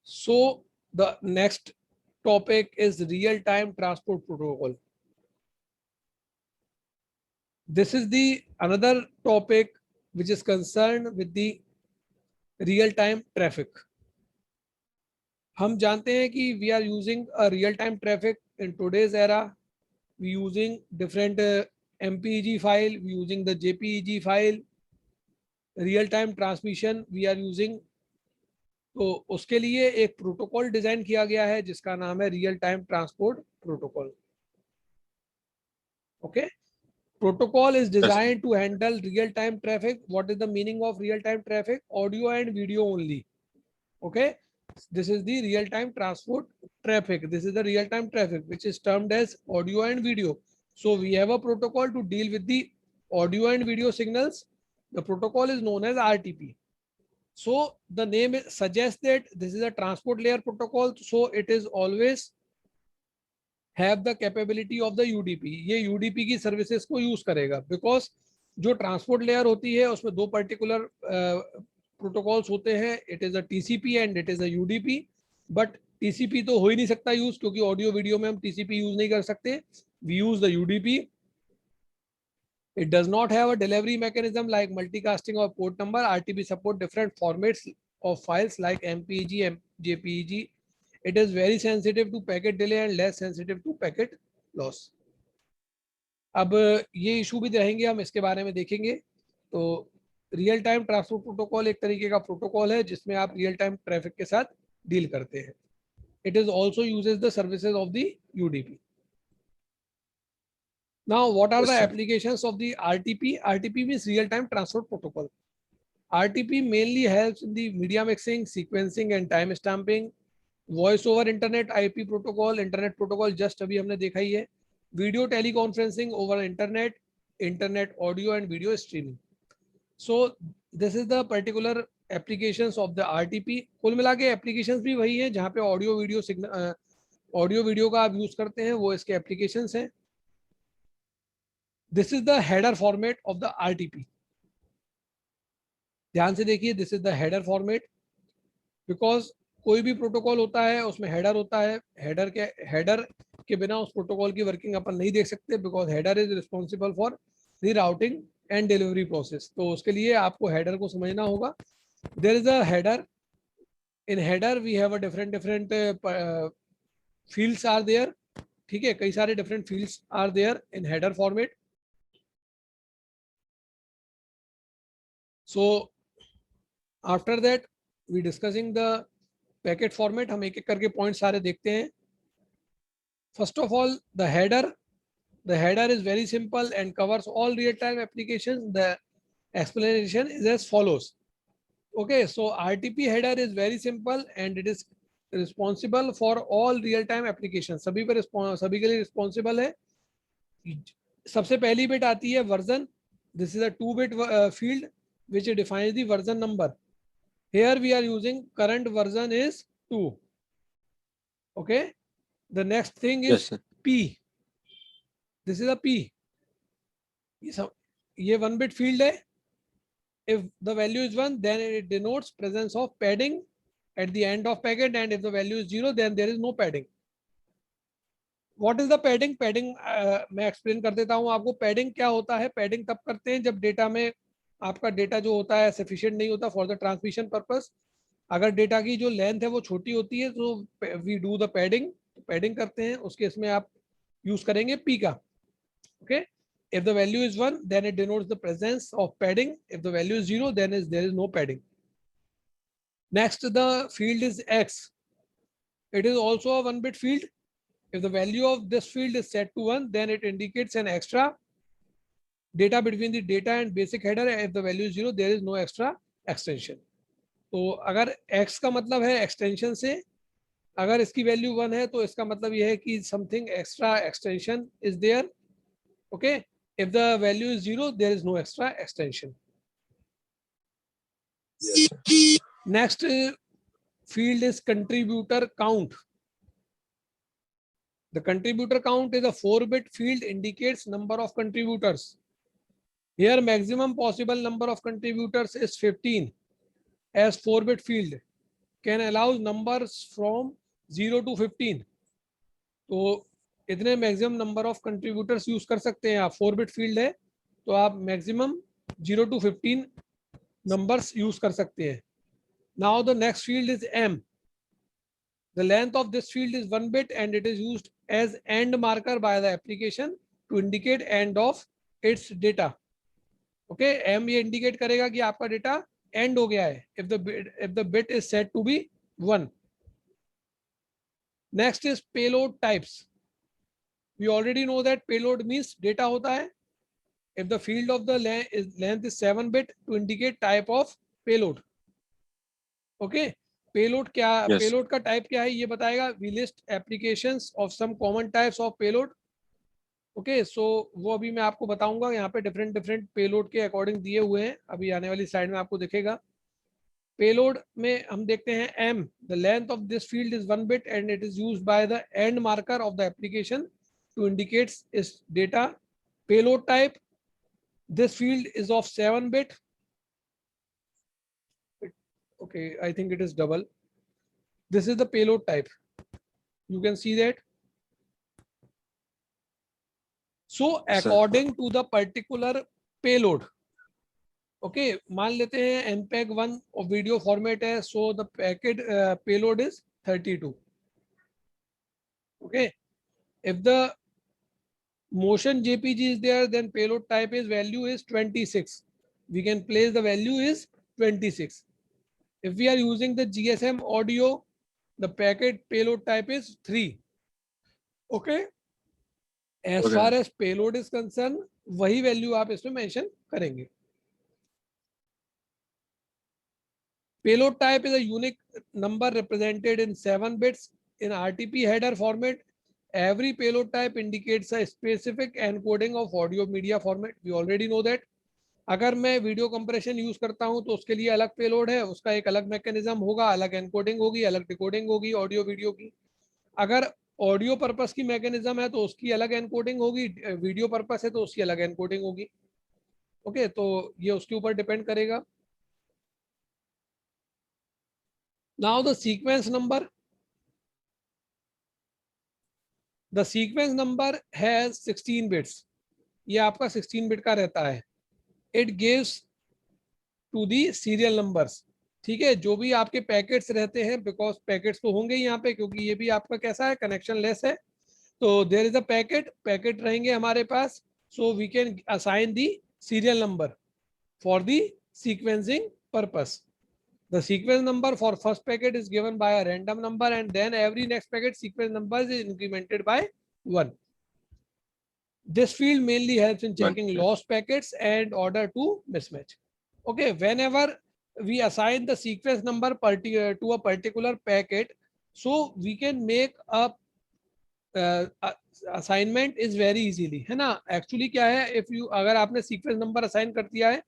So the next topic is real-time transport protocol. This is the another topic which is concerned with the real-time traffic. हम जानते हैं कि we are using a real-time traffic in today's era. We using different MPEG file, we using the JPEG file, real-time transmission we are using. तो उसके लिए एक protocol design किया गया है जिसका नाम है real time transport protocol. Okay, protocol is designed to handle real time traffic. What is the meaning of real time traffic? Audio and video only. Okay, this is the real time transport traffic. This is the real time traffic which is termed as audio and video. So we have a protocol to deal with the audio and video signals. The protocol is known as RTP. So the name suggests that this is a transport layer protocol. So it is always have the capability of the UDP. ये UDP की services को use करेगा because जो transport layer होती है उसमें दो particular protocols होते हैं. It is a TCP and it is a UDP. But TCP तो हो ही नहीं सकता यूज क्योंकि ऑडियो वीडियो में हम TCP यूज नहीं कर सकते. We use the UDP. It does not have a delivery mechanism like multicasting or port number. RTP support different formats of files like MPEG and JPEG. It is very sensitive to packet delay and less sensitive to packet loss. अब ये issue भी रहेंगे, हम इसके बारे में देखेंगे. तो रियल टाइम ट्रांसपोर्ट प्रोटोकॉल एक तरीके का प्रोटोकॉल है जिसमें आप रियल टाइम ट्रैफिक के साथ डील करते हैं. It is also uses the services of the UDP. Now, what are the applications of the RTP? RTP means real-time transport protocol. RTP mainly helps in the media mixing, sequencing and time stamping. Voice over internet IP protocol, internet protocol just अभी हमने देखा ही है. Video teleconferencing over internet, internet audio and video streaming. So this is the particular applications of the RTP. कुल मिला के applications भी वही है जहाँ पे audio video signal, audio video का आप यूज करते हैं वो इसके applications हैं. This is the header format of the RTP. ध्यान से देखिए, this is the header format. Because कोई भी प्रोटोकॉल होता है उसमें हेडर होता है. हेडर के बिना उस प्रोटोकॉल की वर्किंग अपन नहीं देख सकते because header is responsible for the routing and delivery process. तो उसके लिए आपको हेडर को समझना होगा. There is a header. In header we have a different fields are there. ठीक है, कई सारे different fields are there in header format. So after that we discussing the packet format. हम एक एक करके पॉइंट सारे देखते हैं. First of all, the header is very simple and covers all real-time applications. The explanation is as follows. Okay, so RTP header is very simple and it is responsible for all real-time applications. सभी के लिए responsible है. सबसे पहली bit आती है version. This is a 2-bit field which defines the version number. Here we are using current version is 2. Okay. The next thing is P. This is a P. ये 1-bit field है. If the value is 1, then it denotes presence of padding at the end of packet, and if the value is 0, then there is no padding. What is the padding? Padding मैं explain कर देता हूँ आपको. padding क्या होता है? padding तब करते हैं जब डेटा में आपका डेटा जो होता है सफिशिएंट नहीं होता फॉर द ट्रांसमिशन पर्पस. अगर डेटा की जो लेंथ है वो छोटी होती है तो we do the padding. Padding करते हैं, उसके इसमें आप यूज करेंगे P का. Okay, if the value is 1 then it denotes the presence of padding. If the value is 0 then there is no padding. Next the field is X. It is also a 1-bit field. If the value of this field is set to 1, then it indicates an extra data between the data and basic header. If the value is 0, there is no extra extension. तो अगर X का मतलब है extension से, अगर इसकी value 1 है तो इसका मतलब यह है कि something extra extension is there. Okay, if the value is 0, there is no extra extension. Next field is contributor count. The contributor count is a 4-bit field, indicates number of contributors. Here maximum possible number of contributors is 15 as 4-bit field. Can allows numbers from 0 to 15. तो इतने maximum number of contributors use कर सकते हैं आप. 4 bit field है तो आप maximum 0 to 15 numbers use कर सकते हैं. Now the next field is m. The length of this field is 1 bit and it is used as end marker by the application to indicate end of its data. Okay, m ये indicate करेगा कि आपका data end हो गया है if the bit is set to be 1. Next is payload types. We already know that payload means data होता है. If the field of the length is 7 bit to indicate type of payload. Okay, payload क्या, payload का type क्या है ये बताएगा. We list applications of some common types of payload. Okay, so वो अभी मैं आपको बताऊंगा. यहाँ पे डिफरेंट डिफरेंट पेलोड के अकॉर्डिंग दिए हुए हैं, अभी आने वाली स्लाइड में आपको दिखेगा. पेलोड में हम देखते हैं M. The length of this field is 1 bit and it is used by the end marker of the application to indicates इस data. Payload type, this field is of 7 bit. Okay, I think it is double. This is the payload type. You can see that. So according to the particular payload, okay, मान लेते हैं MPEG-1 और video format है, so the packet payload is 32. Okay, if the motion JPG is there, then payload type is value is 26. We can place the value is 26. If we are using the GSM audio, the packet payload type is 3. Okay, as far as payload is concerned, वही value आप इसमें mention करेंगे. Payload type is a unique number represented in 7 bits in RTP header format. Every payload type indicates a specific encoding of audio media format. We already know that. अगर मैं video compression use करता हूं तो उसके लिए अलग payload है, उसका एक अलग मैकेनिज्म होगा, अलग एनकोडिंग होगी, अलग डिकोडिंग होगी ऑडियो वीडियो की. अगर ऑडियो पर्पस की मैकेनिज्म है तो उसकी अलग एनकोडिंग होगी, वीडियो पर्पस है तो उसकी अलग एनकोडिंग होगी. ओके, तो ये उसके ऊपर डिपेंड करेगा. Now the sequence number. The sequence number has 16 bits. ये आपका 16 बिट का रहता है. It gives to the serial numbers. ठीक है, जो भी आपके पैकेट्स रहते हैं, बिकॉज पैकेट्स तो होंगे ही यहाँ पे, क्योंकि ये भी आपका कैसा है, कनेक्शन लेस है. तो देयर इज अ पैकेट रहेंगे हमारे पास. So we can assign the serial number for the sequencing purpose. The sequence number for first packet is given by a random number and then every next packet sequence number is incremented by 1. This field mainly helps in checking lost packets and order to mismatch. Okay, whenever we assign the sequence number to a particular packet, so we can make a assignment is very easily, है ना. Actually क्या है, if you अगर आपने sequence number assign कर दिया है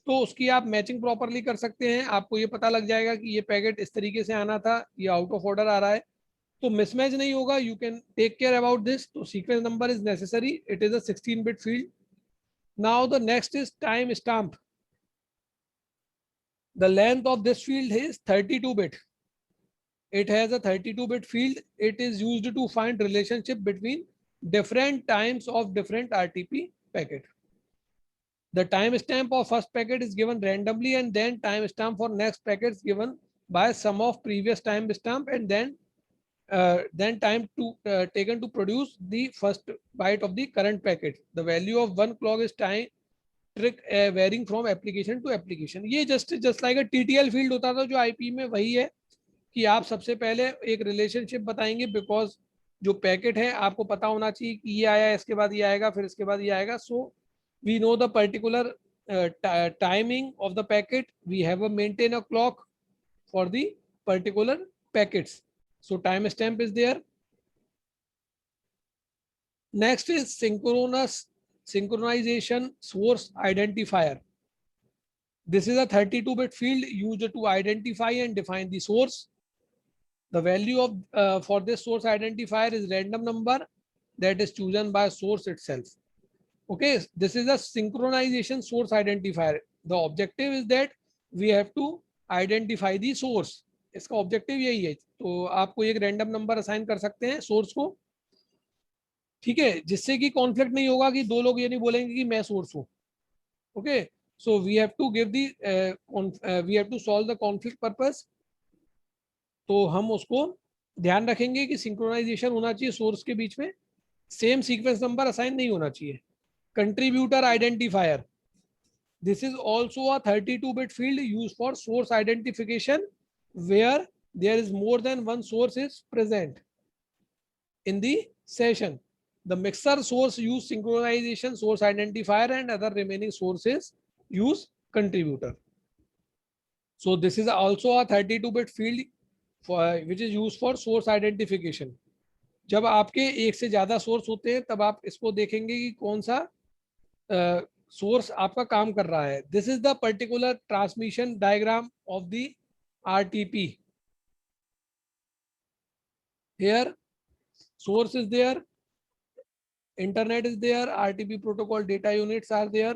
तो उसकी आप मैचिंग प्रॉपरली कर सकते हैं. आपको ये पता लग जाएगा कि ये पैकेट इस तरीके से आना था, ये आउट ऑफ ऑर्डर आ रहा है, तो मिसमैच नहीं होगा. You can take care about this. तो sequence number is necessary. It is a 16 bit field. Now the next is time stamp. The length of this field is 32 bit. It has a 32 bit field. It is used to find relationship between different times of different RTP packet. The timestamp of first packet is given randomly and then timestamp for next packet is given by sum of previous timestamp and then time to taken to produce the first byte of the current packet. The value of one clock is time trick varying from application to application. ये just like a TTL field होता था जो IP में, वही है कि आप सबसे पहले एक रिलेशनशिप बताएंगे, बिकॉज जो पैकेट है आपको पता होना चाहिए कि ये आया, इसके बाद ये आएगा, फिर इसके बाद ये आएगा. So we know the particular timing of the packet. We have maintain a clock for the particular packets. So time stamp is there. Next is synchronization source identifier. This is a 32 bit field used to identify and define the source. The value of for this source identifier is random number that is chosen by source itself. Okay, this is a synchronization source identifier. The objective is that we have to identify the source. इसका objective यही है। तो आपको एक random number assign कर सकते हैं source को, ठीक है, जिससे कि कॉन्फ्लिक्ट नहीं होगा कि दो लोग ये नहीं बोलेंगे कि मैं सोर्स हूँ। Okay, so we have to give the, we have to solve the conflict purpose. तो हम उसको ध्यान रखेंगे कि सिंक्रोनाइजेशन होना चाहिए सोर्स के बीच में, सेम सीक्वेंस नंबर असाइन नहीं होना चाहिए। Contributor identifier, this is also a 32-bit field used for source identification where there is more than one source is present in the session. The mixer source use synchronization source identifier and other remaining sources use contributor. So this is also a 32-bit field for, which is used for source identification. जब आपके एक से ज्यादा source होते हैं तब आप इसको देखेंगे कि कौन सा सोर्स आपका काम कर रहा है. This is the particular transmission diagram of the RTP. Here source is there, internet is there, RTP protocol data units are there.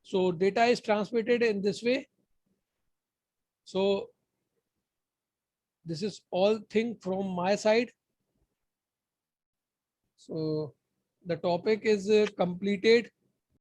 So data is transmitted in this way. So this is all thing from my side. So the topic is completed.